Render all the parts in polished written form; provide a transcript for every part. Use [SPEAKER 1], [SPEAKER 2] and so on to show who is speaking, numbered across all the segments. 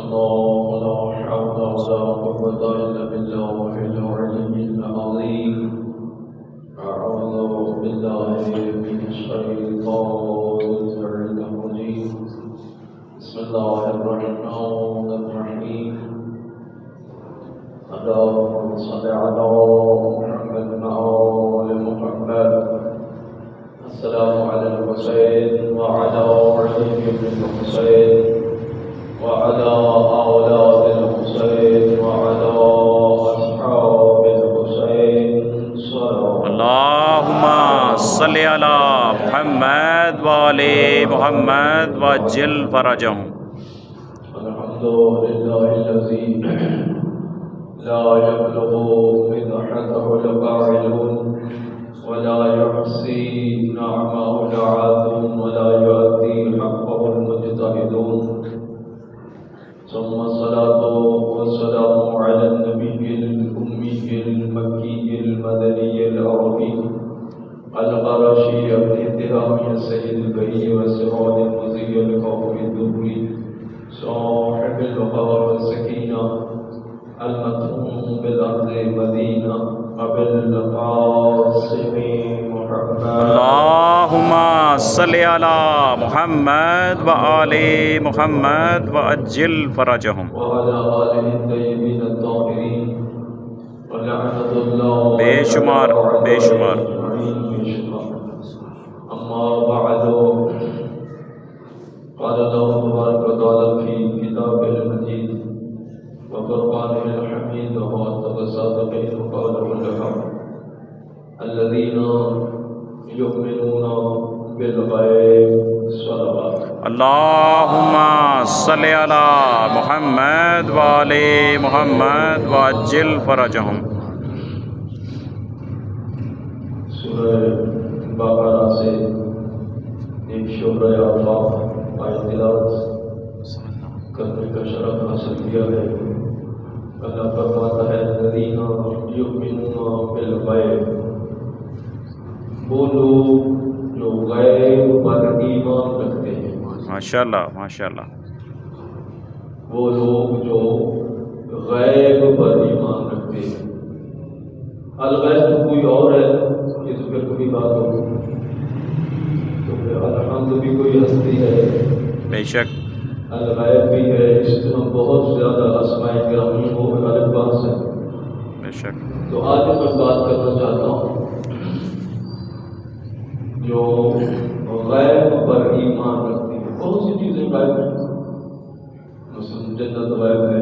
[SPEAKER 1] الله لا حول ولا قوة إلا بالله العلي العظيم. أعوذ بالله من الشيطان الرجيم. بسم الله الرحمن الرحيم. اللهم صل على محمد وآل محمد. السلام على الحسين وعلى علي بن الحسين وعلى أولاد الحسين وعلى أصحاب الحسين صلوات.
[SPEAKER 2] اللهم صل على محمد وآل محمد وعجل فرجهم.
[SPEAKER 1] الحمد لله الذي لا يبلغ مدحته القائلون ولا يحصي نعمه العادون ولا يؤدي حقه المجتهدون. ثم الصلاة والسلام على النبي الأمي المكي المدني العربي القرشي ابن سيد البهي وسراج المزي القوم الدبري صاحب الوقار والسكينة المدفون بالأرض مدينة وبالقاسم محمد.
[SPEAKER 2] اللهم صل على محمد وآل محمد وعجل فرجهم.
[SPEAKER 1] وعلى آله الطيبين الطاهرين ولعنة الله
[SPEAKER 2] بے شمار
[SPEAKER 1] أما بعد، قال الله تبارك وتعالى في كتابه المجيد وفرقانه الحميد وأصدق الصادقين قوله الحق الذين يؤمنون بالغيب صلوات.
[SPEAKER 2] اللهم صل على محمد وآل محمد وعجل فرجهم.
[SPEAKER 1] سورہ بقرہ سے ایک شعبہ آفاق آیت تلاوت کرنے کا شرف حاصل کیا ہے. اللہ فرماتا ہے الذین یؤمنون بالغیب، وہ لوگ جو غیب پر ایمان رکھتے ہیں.
[SPEAKER 2] ماشاءاللہ ماشاءاللہ.
[SPEAKER 1] وہ لوگ جو غیب پر ایمان رکھتے ہیں. الغیب تو کوئی اور ہے، یہ تو پھر کوئی بات ہوگی. تو پھر الحمد بھی کوئی ہستی ہے،
[SPEAKER 2] بے شک.
[SPEAKER 1] الغیب بھی ہے. اس طرح بہت زیادہ اسماء گرامی ہو الگ بات سے.
[SPEAKER 2] بے شک.
[SPEAKER 1] تو آج میں بات کرنا چاہتا ہوں جو غیب پر ایمان رکھتی ہیں. بہت سی چیزیں غیب ہیں، مثلا جنت غیب ہے،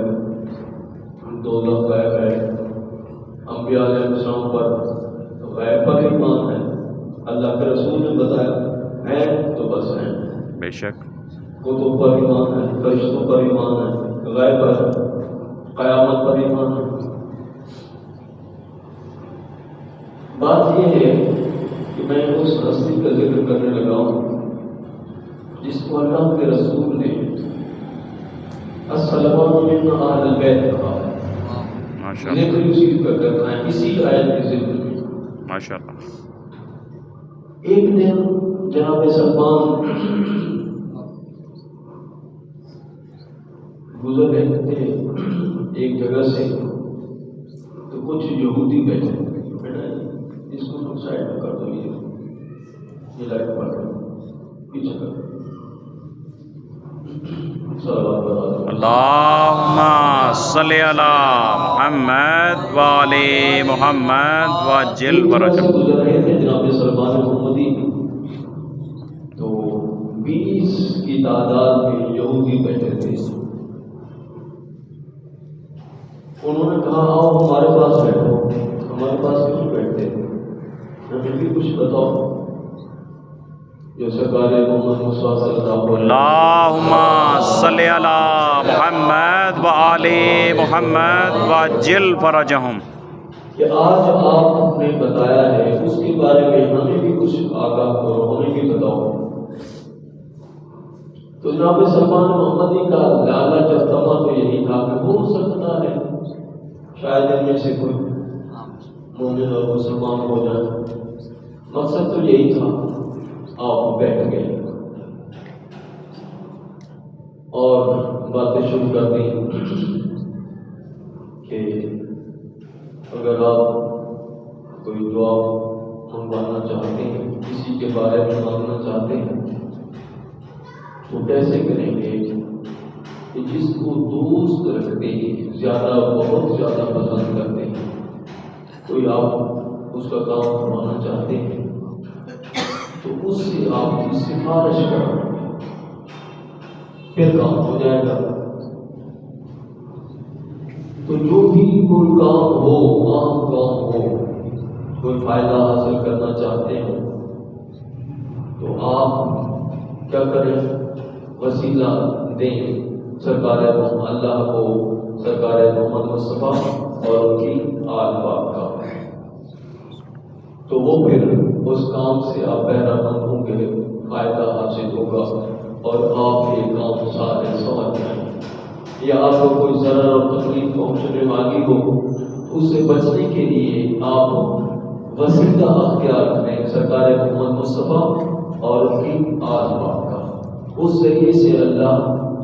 [SPEAKER 1] دوزخ غیب ہے. انبیاء علیہ السلام پر غیب پر ایمان ہے. اللہ کے رسول نے بتایا ہیں تو بس ہیں.
[SPEAKER 2] بے شک.
[SPEAKER 1] کتب پر ایمان ہے، فرشتوں پر ایمان ہے، غیب پر قیامت پر ایمان ہے. بات یہ ہے کہ میں اس ہستی کا ذکر کرنے لگا ہوں جس کو اللہ کے رسول نے السلمان من اہل البیت کہا ہے. ذکر اسی کا کرنا ہے اسی آیت کے ذکر میں.
[SPEAKER 2] ماشاءاللہ.
[SPEAKER 1] ایک دن جناب سلمان گزر رہے تھے ایک جگہ سے، تو کچھ یہودی بیٹھے اس کو تم سائڈ میں کر دو. یہ لائٹ پڑ رہا پیچھے کر.
[SPEAKER 2] اللهم صل على محمد وآل محمد وعجل فرجهم.
[SPEAKER 1] گزر رہے تھے جناب سلمان محمدی، تو 20 کی تعداد میں یہودی بیٹھے تھے. انہوں نے کہا آؤ ہمارے پاس بیٹھو. ہمارے پاس کیوں بیٹھتے ہیں؟ ہمیں بھی کچھ بتاؤ جو سرکار محمد مصطفیٰ صلی اللہ علیہ وسلم.
[SPEAKER 2] اللهم صل على محمد وآل محمد وعجل فرجهم.
[SPEAKER 1] کہ آج آپ نے بتایا ہے اس کے بارے میں ہمیں بھی کچھ آگاہ کرو، ہمیں بھی بتاؤ. تو جناب سلمان محمدی کا لالچ اور طمع تو یہی تھا کہ ہو سکتا ہے شاید ان میں سے کوئی مومن اور مسلمان ہو جائے. مقصد تو یہی تھا. آپ بیٹھ گئے اور باتیں شروع کر دی کہ اگر آپ کوئی دعا منگوانا چاہتے ہیں، کسی کے بارے میں مانگنا چاہتے ہیں، تو کیسے کریں گے کہ جس کو دوست رکھتے ہیں، زیادہ بہت زیادہ پسند کرتے ہیں، کوئی آپ اس کا کام کروانا چاہتے ہیں تو اس سے آپ کی سفارش کریں، پھر کام ہو جائے گا۔ تو جو بھی کوئی کام ہو، عام کام ہو، کوئی فائدہ حاصل کرنا چاہتے ہیں تو آپ کیا کریں؟ وسیلہ دیں سرکار اللہ کو، سرکار محمد مصطفیٰ اور ان کی آل پاک کا، تو وہ پھر اس کام سے آپ بہرہ مند ہوں گے، فائدہ حاصل ہوگا اور آپ یہ کام سارے سمجھ جائیں گے۔ یا آپ کو کوئی ضرر اور تکلیف پہنچنے والی ہو، اس سے بچنے کے لیے آپ وسیلہ اختیار کریں سرکار محمد مصطفیٰ اور ان کی آل پاک کا، اس ذریعے سے اللہ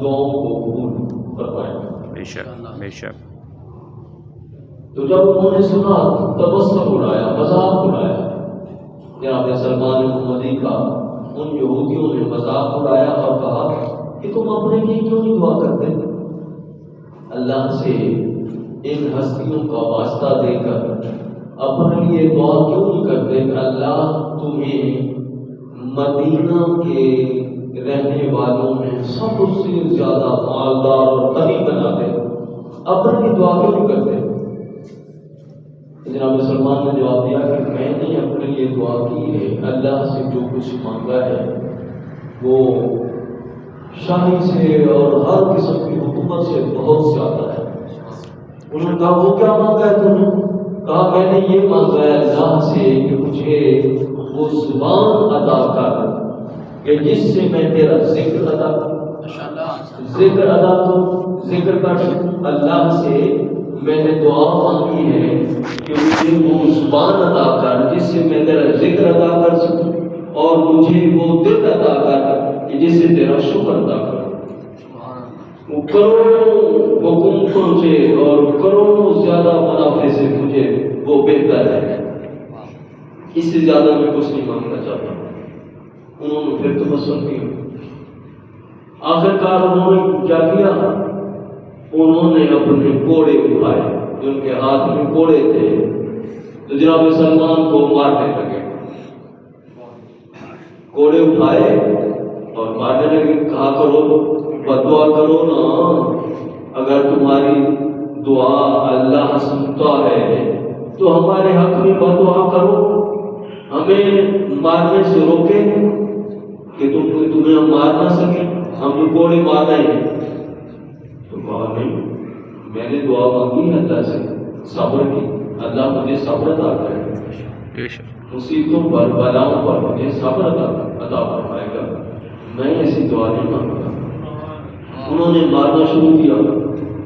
[SPEAKER 1] دعاؤں کو قبول فرمائے گا۔
[SPEAKER 2] بے شک بے شک۔
[SPEAKER 1] تو جب انہوں نے سنا تبسم اڑایا، مذاق اڑایا، جناب سلمان محمدی کا ان یہودیوں نے مذاق اڑایا اور کہا کہ تم اپنے لیے کیوں نہیں دعا کرتے؟ اللہ سے ان ہستیوں کا واسطہ دے کر اپنے لیے دعا کیوں نہیں کرتے کہ اللہ تمہیں مدینہ کے رہنے والوں میں سب سے زیادہ مالدار اور غنی بنا دے؟ اپنے لیے دعا کیوں نہیں کرتے؟ جناب سلمان نے جواب دیا کہ میں نے اپنے لیے دعا کی ہے، اللہ سے جو کچھ مانگا ہے وہ شاہی سے اور ہر قسم کی حکومت سے بہت زیادہ ہے۔ انہوں نے کہا وہ کیا مانگا ہے تم نے؟ کہا میں نے یہ مانگا ہے اللہ سے کہ مجھے وہ زبان عطا کر کہ جس سے میں تیرا ذکر ادا کر سکوں۔ اللہ سے میں نے دعا مانگی ہے کہ مجھے وہ زبان عطا کر جس سے میں تیرا ذکر ادا کر سکوں، اور مجھے وہ دل عطا کر کہ جس سے تیرا شکر ادا کروں۔ وہ کروڑوں حکومتوں سے اور کروڑوں زیادہ منافع سے مجھے وہ بہتر ہے، اس سے زیادہ میں کچھ نہیں مانگنا چاہتا۔ انہوں نے پھر تبسم کی۔ آخر کار انہوں نے کیا کیا؟ انہوں نے اپنے کوڑے اٹھائے، جن کے ہاتھ میں کوڑے تھے، تو جناب سلمان کو مارنے لگے۔ کوڑے اٹھائے اور مارنے لگے۔ کہا کرو، بدعا کرو نا، اگر تمہاری دعا اللہ سنتا ہے تو ہمارے حق میں بدعا کرو، ہمیں مارنے سے روکے کہ تمہیں ہم مار نہ سکیں، ہم تو کوڑے مار رہے ہیں۔ تو کہا نہیں، میں نے دعا مانگی ہے اللہ سے صبر کی، اللہ مجھے صبر عطا کرے، مصیبتوں پر بلاؤں پر مجھے صبر عطا فرمائے گا، میں ایسی دعا نہیں مانگتا۔ انہوں نے مارنا شروع کیا۔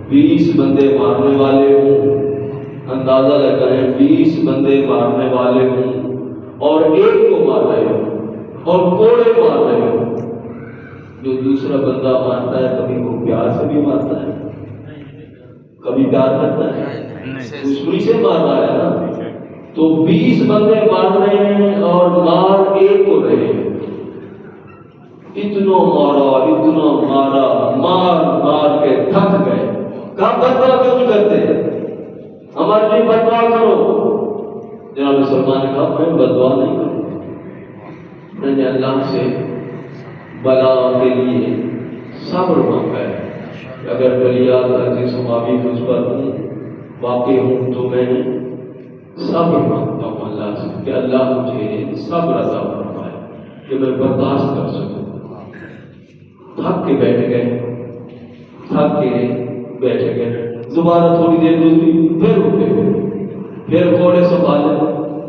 [SPEAKER 1] 20 بندے مارنے والے ہوں، اندازہ لگائیں 20 بندے مارنے والے ہوں اور ایک کو مار رہے ہوں اور کوڑے مار رہے ہوں۔ جو دوسرا بندہ مارتا ہے کبھی وہ پیار سے بھی مارتا ہے، کبھی پیار کرتا ہے، دشمنی سے مار رہا ہے نا۔ تو 20 بندے مار رہے ہیں اور مار ایک کو رہے ہیں۔ اتنا مارا، مار کے تھک گئے۔ کہا بدعا کیوں نہیں کرتے؟ ہمارے لیے بدعا کرو۔ جناب سلمان نے کہا میں بدعا نہیں کروں، میں نے اللہ سے بلا کے لیے صبر مانگا ہے کہ اگر بلیات عزیز سماوی مجھ پر ہوں، واقع ہوں، تو میں نے صبر مانگتا ہوں اللہ سے کہ اللہ مجھے صبر عطا فرمائے کہ میں برداشت کر سکوں۔ تھک کے بیٹھ گئے، دوبارہ تھوڑی دیر گزری، پھر اٹھے، پھر کوڑے سنبھالے،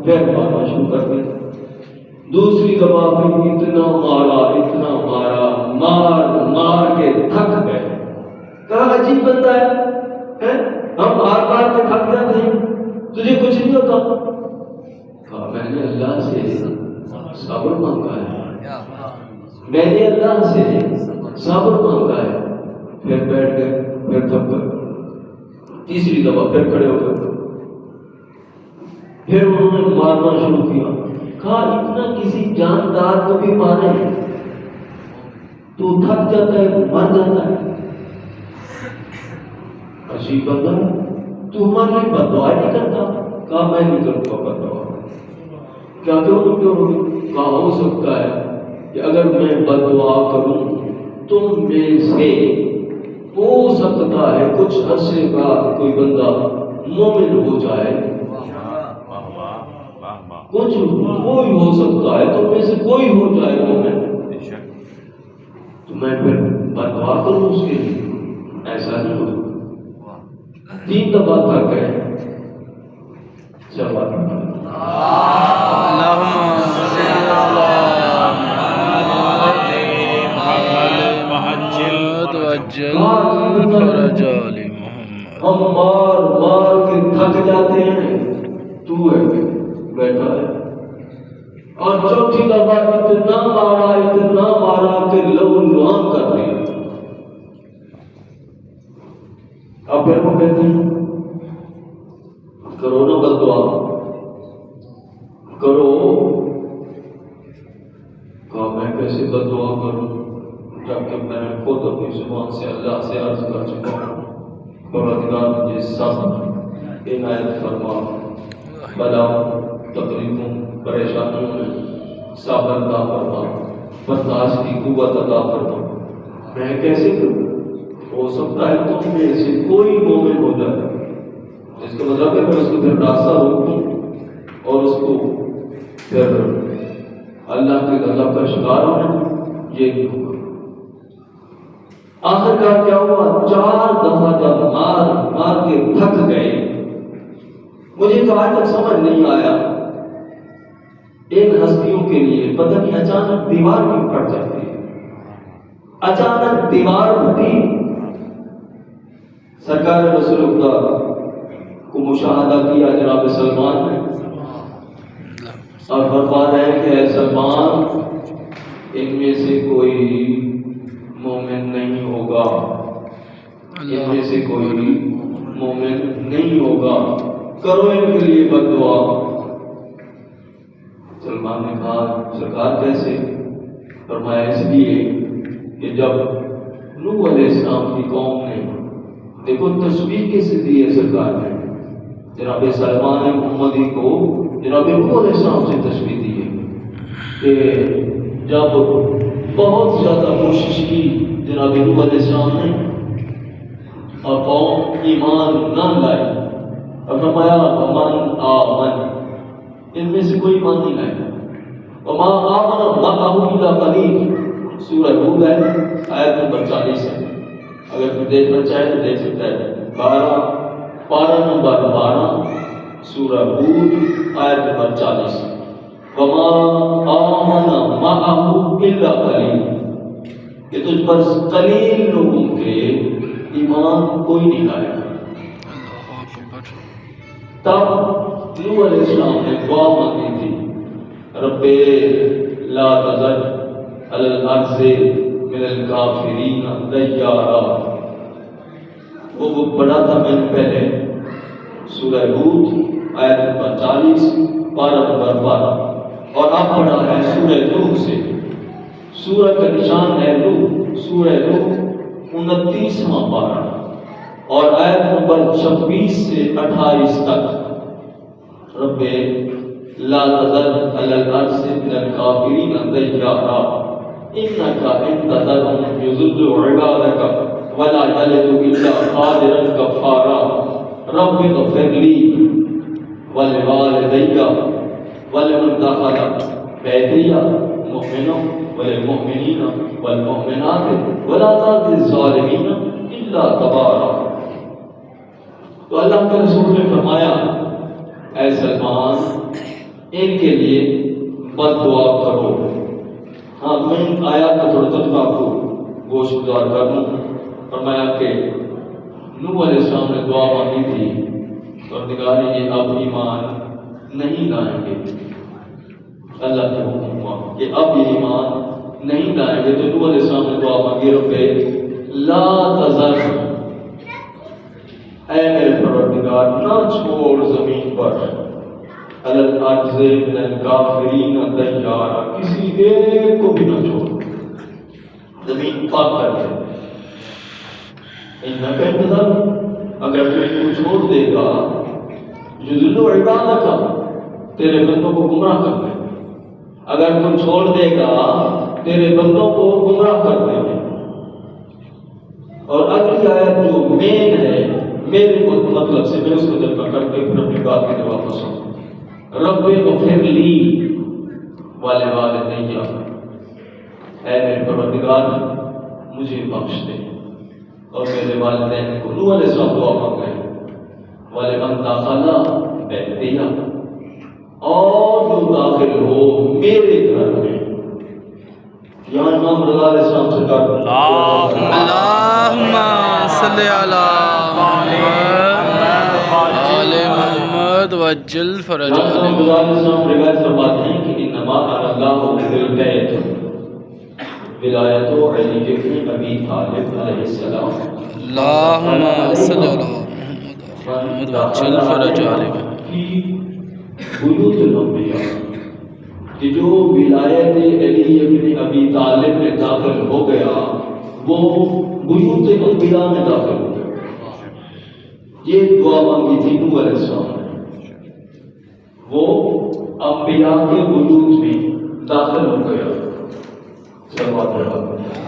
[SPEAKER 1] پھر مارنا شروع کر دیا۔ دوسری دفعہ بھی اتنا مارا، مار کے تھک گئے۔ کہا عجیب بندہ ہے، ہم مار کے تھک جاتے ہیں، تجھے کچھ نہیں ہوتا؟ کہا میں نے اللہ سے صبر مانگا ہے، میں نے اللہ سے صبر مانگا ہے، پھر بیٹھ گئے، پھر تھک گئے، تیسری دفعہ پھر کھڑے ہو گئے، پھر انہوں نے مارنا شروع کیا۔ کہا اتنا کسی جاندار کو بھی مارے تو تھک جاتا ہے، مر جاتا ہے، عجیب بندہ ہے، تو ہمارے لیے بد دعا نہیں کرتا؟ کہا میں نہیں کروں گا بد دعا۔ کیا کیوں ہوگی؟ کہا ہو سکتا ہے کہ اگر میں بد دعا کروں تم میں سے ہو سکتا ہے کچھ عرصے بعد کوئی بندہ مومن ہو جائے، کچھ کوئی ہو سکتا ہے تم میں سے کوئی ہو جائے مومن، تو میں پھر بد دعا کروں اس کے لیے؟ ایسا نہیں ہوتا۔ 3 دفعہ تھک گئے، چلو ہم مار مار کے تھک جاتے ہیں، تو ہے بیٹھا ہے، اور چوتھی دفعہ اتنا مارا کہ لہو لہان کر دیا۔ اب پھر وہ کہتے ہیں کرو نا بد دعا کرو۔ کہا میں کیسے بد دعا کروں جبکہ میں خود اپنی زبان سے اللہ سے عرض کر چکا ہوں پروردگار مجھے صبر عنایت فرما، بلا تکلیفوں پریشانیوں میں صبر عطا فرما، برداشت کی قوت عطا فرما۔ میں کیسے کروں؟ ہو سکتا ہے تم میں سے کوئی مومن ہو جائے، اس کا مطلب ہے میں اس کو پھر راستہ روکوں اور اس کو پھر اللہ کے غضب کا شکار ہونا، یہ نہیں ہوگا۔ آخر کار کیا ہوا؟ 4 دفعہ جب مار کے تھک گئے، مجھے تو آج تک سمجھ نہیں آیا ان ہستیوں کے لیے پتہ نہیں اچانک دیوار بھی پھٹ جاتی ہے، اچانک دیوار پھٹی۔ سرکار رسول اللہ کو مشاہدہ کیا جناب سلمان نے اور فرما رہے ہیں کہ اے سلمان ان میں سے کوئی مومن نہیں ہوگا، ان میں سے کوئی مومن نہیں ہوگا، کرو ان کے لیے بد دعا۔ سلمان نے کہا سرکار کیسے؟ فرمایا اس لیے کہ جب نوح علیہ السلام کی قوم نے، دیکھو تشبیہ کس دی ہے سرکار نے، جناب سلمان محمدی کو جناب نوح علیہ السلام سے تشبیہ دی ہے کہ جب بہت زیادہ کوشش کی جناب نوح علیہ السلام نے اور قوم ایمان نہ لائی، اور فرمایا من آمن، ان میں سے کوئی ایمان نہیں لائے، وما آمن معه الا قلیل، سورہ ہود ہے آیت نمبر 40 ہے، اگر کوئی دیکھنا چاہے تو دیکھ سکتا ہے، پارہ نمبر 12 سورہ ہود آیت نمبر 40، وما آمن معه الا قلیل، کہ تجھ پر قلیل لوگوں کے ایمان کوئی نہیں لائے۔ تب نوح علیہ السلام نے دعا مانگی تھی، رب لا تذر علی الارض من الکافرین دیارا، وہ پڑھا تھا میں نے پہلے سورہ ہود آیت نمبر 40 پارہ نمبر 12، اور اب پڑھا ہے سورہ نوح سے، سورہ کا نشان ہے نوح، سورہ نوح 29واں پارہ اور آیت نمبر 26 سے 28 تک، رب لا تذر علی الارض من الکافرین دیارا انک ان تذرهم یضلوا عبادک ولا یلدوا الا فاجرا کفارا، رب اغفر لی ولوالدی ولمن دخل بیتی مؤمنا وللمؤمنین والمؤمنات ولا تزد الظالمین الا تبارا۔ تو اللہ کے رسول نے فرمایا اے سلمان ان کے لیے بد دعا کرو۔ ہاں میں آیات کا تھوڑا ترجمہ آپ کو گوش گزار کر دوں۔ فرمایا کہ نوح علیہ السلام نے دعا مانگی تھی اور نگاہ یہ اب ایمان نہیں لائیں گے، اللہ کے حکم ہوا کہ اب یہ ایمان نہیں لائیں گے، تو نوح علیہ السلام نے دعا مانگی رب لا تذر، اے میرے پروردگار نہ چھوڑ زمین پر علی العاجز من الکافرین دیارا، کسی ایک کو بھی نہ چھوڑ، زمین پاک کر دے۔ انک انتظر، اگر تو چھوڑ دے گا یضل عبادک، تیرے بندوں کو گمراہ کر دے، اگر تم چھوڑ دے گا تیرے بندوں کو گمراہ کر دے گے۔ اور اگلی آیت جو مین ہے میرے کو مطلب سے میں اس کو جمع کر کے پھر اپنی بات کے جواب میں سنوں۔ رب اغفر لی ولوالدی، اے میرے پروردگار مجھے بخش دے اور میرے والدین کو۔ نوح علیہ السلام دعا مانگ رہے ہیں ولمن دخل بیتی، اور جو داخل ہو میرے گھر میں۔ یہاں امام رضا علیہ السلام سرکار
[SPEAKER 3] اللہم صلی علی آل محمد وجل فرجہ۔
[SPEAKER 1] امام رضا علیہ السلام روایت فرماتے ہیں کہ انما اللہ بالبیت ولایت علی ابن ابی طالب علیہ السلام۔
[SPEAKER 3] اللہم صلی علی محمد وجل فرجہ۔
[SPEAKER 1] بیوت الانبیاء کہ جو ولایت علی ابن ابی طالب میں داخل ہو گیا وہ بیوت الانبیاء میں داخل ہو گیا۔ یہ دعا مانگی تھی نوح علیہ السلام نے، وہ انبیاء کے بیوت میں داخل ہو گیا۔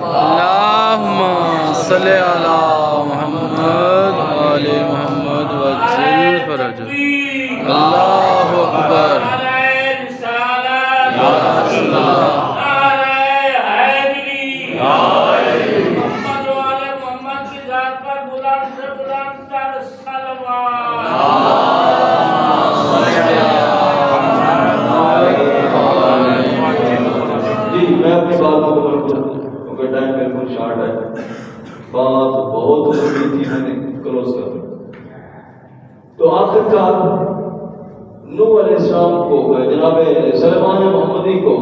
[SPEAKER 3] اللہم صلی علی محمد آل محمد وجل فرجہ۔ اللہ اکبر۔ یا رسول اللہ،
[SPEAKER 1] میں اپنی بات مکمل کروں کیونکہ ٹائم بالکل شارٹ ہے، بات بہت لمبی تھی، میں نے کلوز کر دی۔ تو آخر کار نوح علیہ السلام کو جناب سلیمان محمدی کو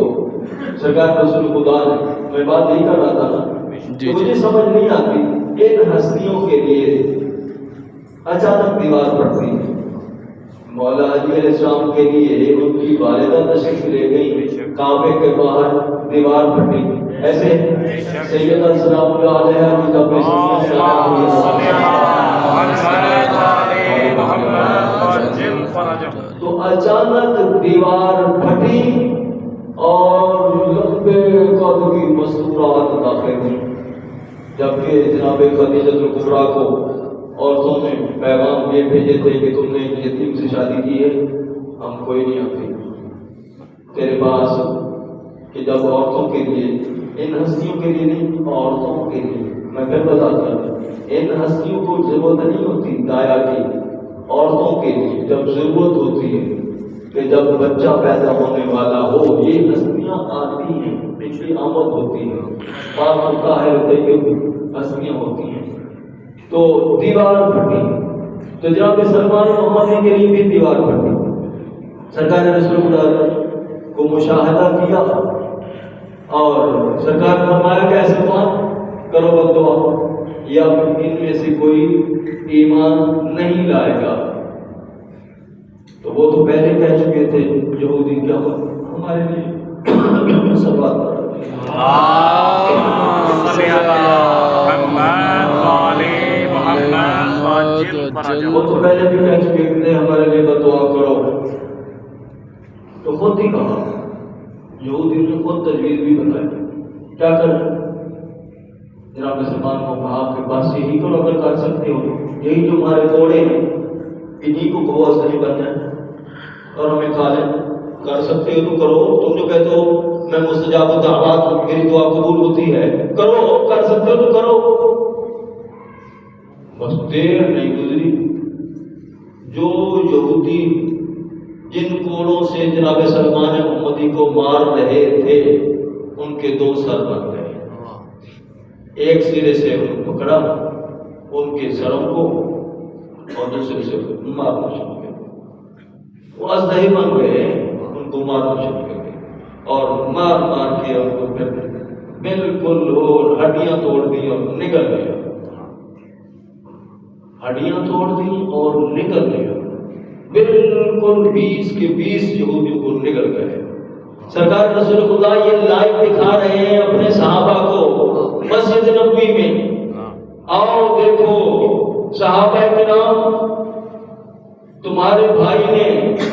[SPEAKER 1] سرکار رسول خدا نے، میں بات یہی کر رہا تھا نا، تو مجھے سمجھ نہیں آتی ان ہستیوں کے لیے اچانک دیوار پڑتی ہے۔ مولا علی علیہ السلام کے لیے ان کی والدہ تشریف لے گئی، کعبے کے باہر دیوار پھٹی، ایسے سیدہ سلام اللہ علیہ کی قبر تو اچانک دیوار پھٹی اور لمبے قد کی مستورات داخل ہوئی، جبکہ جناب خدیجہ الکبریٰ کو عورتوں نے پیغام یہ بھیجے تھے کہ تم نے یتیم سے شادی کی ہے، ہم کوئی نہیں آتے تیرے پاس، کہ جب عورتوں کے لیے، ان ہستیوں کے لیے نہیں، عورتوں کے لیے میں پھر بتاتا ہوں، ان ہستیوں کو ضرورت نہیں ہوتی دایا کی، عورتوں کے لیے جب ضرورت ہوتی ہے کہ جب بچہ پیدا ہونے والا ہو یہ ہستیاں آتی ہیں، ان کی آمد ہوتی ہے، پاک ہوتا ہے ہستیاں ہوتی ہیں۔ تو دیوار پھٹی، تو جناب سلمان محمدی کے لیے بھی دیوار پھٹی۔ سرکار رسول خدا کو مشاہدہ کیا اور سرکار نے فرمایا کہ ایسے کون کرو بددعا یا ان میں سے کوئی ایمان نہیں لائے گا۔ تو وہ تو پہلے کہہ چکے تھے یہودی، کیا ہمارے لیے سب بات وہ تو پہلے بھی کہہ چکے تھے ہمارے لیے بددعا کرو، تو خود ہی کہا، یہودی نے خود تجویز بھی بتائی کیا کر جناب سلمان کو کہا آپ کے پاس یہی کرو، اگر کر سکتے ہو یہی جو ہمارے کوڑے ہیں انہیں کو کہو صحیح بن جائے اور ہمیں کھا لیں، کر سکتے ہو تو کرو، تم جو کہتے ہو میں مستجاب الدعوات ہوں میری دعا قبول ہوتی ہے، کرو، کر سکتے ہو تو کرو۔ بس دیر نہیں گزری، جو یہودی جن کوڑوں سے جناب سلمان محمدی کو مار رہے تھے ان کے دو سر بن گئے، ایک سرے سے ان کو پکڑا ان کے سروں کو اور دوسرے سے مارنا شروع کیا، وہ ازدہی بن گئے، ان کو مارنا شروع کر دیا اور مار مار کے ان کو پھر بالکل اور ہڈیاں توڑ دی اور نکل گیا، ہڈیاں توڑ دی اور نکل گیا، بالکل 20 کے 20 یہودیوں کو نکل گئے۔ سرکار رسول خدا یہ لائیو دکھا رہے ہیں اپنے صحابہ کو مسجد نبوی میں، آؤ دیکھو صحابہ کرام، تمہارے بھائی نے،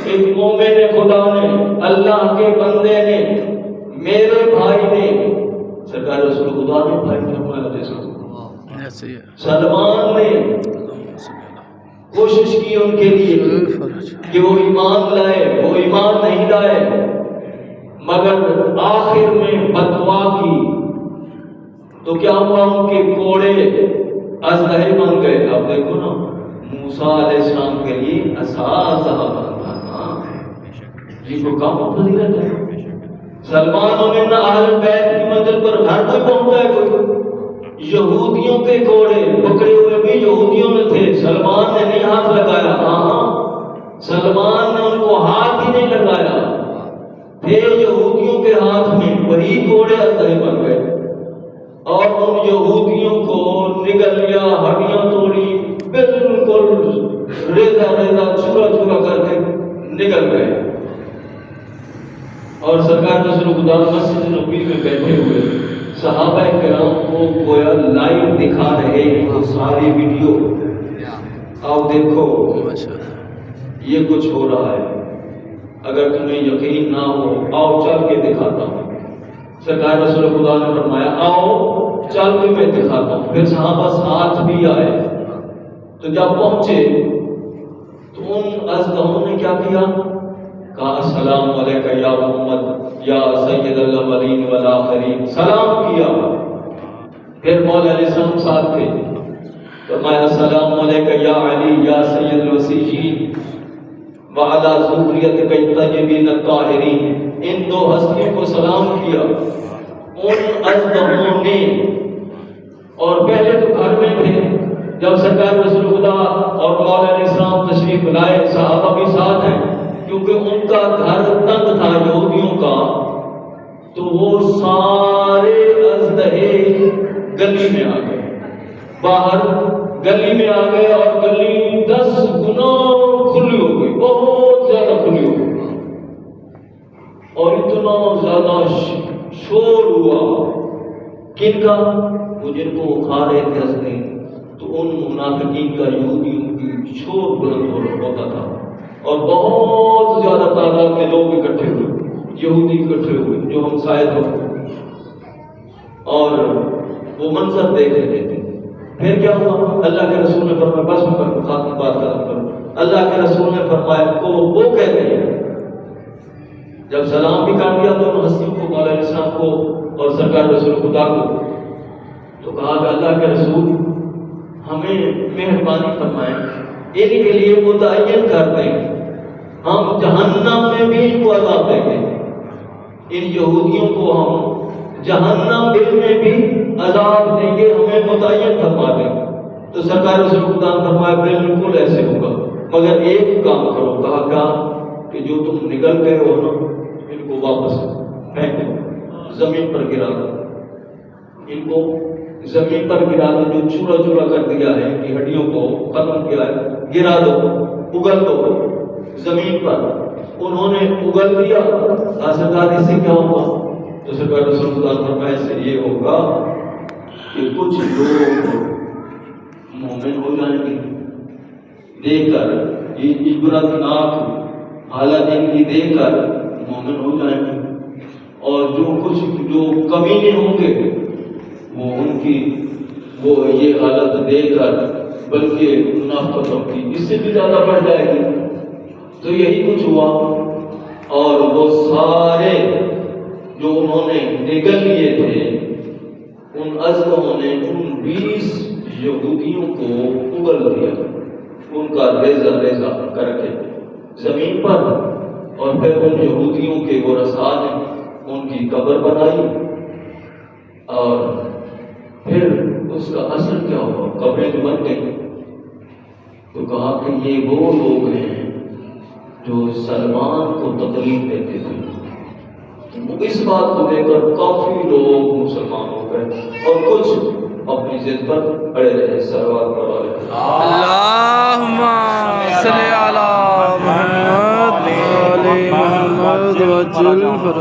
[SPEAKER 1] ایک مومن خدا نے، اللہ کے بندے نے، میرے بھائی نے، سرکار رسول خدا نے بھائی فرمایا دیکھو، سلمان نے کوشش کی ان کے لیے کہ وہ ایمان لائے، وہ ایمان نہیں لائے، مگر آخر میں بددعا کی تو کیا ہوا، ان کے کوڑے اژدہے بن گئے۔ اب دیکھو نا، موسیٰ علیہ السلام کے لیے اساس بننا جی کو کام فضیلت ہے۔ سلمان من اہل بیت کی منزل پر ہر کوئی پہنچتا ہے، کوئی یہودیوں کے کوڑے پکڑے ہوئے بھی یہودیوں میں تھے، سلمان نے نہیں ہاتھ لگایا، ہاں سلمان نے ان کو ہاتھ ہی نہیں لگایا، تھے یہودیوں کے ہاتھ میں، وہی کوڑے اژدہے بن گئے اور ان یہودیوں کو نگل لیا، ہڈیاں توڑی، بالکل ریزہ ریزہ چورا چورا کر کے نکل گئے۔ اور سرکار رسول خدا مسجد نبوی میں بیٹھے ہوئے صحابہ کرام کو گویا لائیو دکھا رہے ہیں وہ ساری ویڈیو، آؤ دیکھو یہ کچھ ہو رہا ہے، اگر تمہیں یقین نہ ہو آؤ چل کے دکھاتا ہوں۔ سرکار رسول خدا نے فرمایا آؤ چل کے میں دکھاتا ہوں۔ پھر صحابہ ساتھ بھی آئے، تو جب پہنچے تو ان اژدہوں نے کیا کیا، کہا السلام علیکہ یا محمد یا سید الاولین والآخرین، سلام کیا۔ پھر مولا علیہ السلام ساتھ تھے، فرمایا السلام علیکہ یا علی یا سید الوصیین وعلی ذریتک الطیبین الطاہرین، ان دو ہستیوں کو سلام کیا ان اژدہوں نے۔ اور پہلے تو گھر میں تھے، جب سرکار رسول خدا اور مولا علیہ السلام تشریف لائے، صحابہ بھی ساتھ ہیں، کیونکہ ان کا گھر تنگ تھا یہودیوں کا، تو وہ سارے اژدہے گلی میں آ گئے، باہر گلی میں آ گئے، اور گلی 10 گنا کھلی ہو گئی، بہت زیادہ کھلی ہو گئی، اور اتنا زیادہ شور ہوا، کن کا، وہ جن کو وہ کھا رہے تھے ہنسنے، تو ان منافقین کا یہودیوں کی شور بلند ہوتا تھا، اور بہت زیادہ تعداد میں لوگ اکٹھے ہوئے، یہودی اکٹھے ہوئے جو ہم شاید ہو، اور وہ منظر دیکھ رہے تھے۔ پھر کیا ہوا، اللہ کے رسول نے فرمایا، بس میں خاتم بات ختم کروں، اللہ کے رسول نے فرمایا کو وہ کہتے ہیں، جب سلام بھی کر دیا تو ان ہستیوں کو، مولا علیہ السلام کو اور سرکار رسول خدا کو، تو کہا کہ اللہ کے رسول ہمیں مہربانی فرمائیں، ان کے لیے متعین کر دیں، ہم جہنم میں بھی ان کو عذاب دیں گے، ان یہودیوں کو ہم جہنم دل میں بھی عذاب دیں گے، ہمیں متعین فرما دیں۔ تو سرکار رسول خدا نے فرمایا بالکل ایسے ہوگا، مگر ایک کام کرو، کہا کیا کہ جو تم نکل گئے ہو نا ان کو واپس پھینکو، زمین پر گرا دو، ان کو زمین پر گرا دو، جو چورا چورا کر دیا ہے کہ ہڈیوں کو ختم کیا ہے، گرا دو، اگل دو زمین پر۔ انہوں نے اگل دیا، سرکار اس سے کیا ہوگا، تو سرکار رسول خدا نے فرمایا سے یہ ہوگا کہ کچھ لوگ مومن ہو جائیں گے، دیکھ کر یہ عبرتناک حالت ان کی دیکھ کر مومن ہو جائیں گے، اور جو کمینے ہوں گے وہ ان کی وہ یہ حالت دیکھ کر بلکہ منافقتوں کی اس سے بھی زیادہ بڑھ جائے گی۔ تو یہی کچھ ہوا، اور وہ سارے جو انہوں نے نگل لیے تھے ان اژدہوں نے ان 20 یہودیوں کو اگل دیا، ان کا ریزہ ریزہ کر کے زمین پر، اور پھر ان یہودیوں کے ورثاء نے ان کی قبر بنائی، اور پھر اس کا اثر کیا ہوا، قبریں جو بن گئی، تو کہا کہ یہ وہ لوگ ہیں جو سلمان کو تکلیف دیتے تھے، اس بات کو لے کر کافی لوگ مسلمان ہو گئے اور کچھ اپنی ضد پر اڑے رہے. صلوات پڑھو
[SPEAKER 3] اللہم صلی علی محمد و آل محمد وجل فرج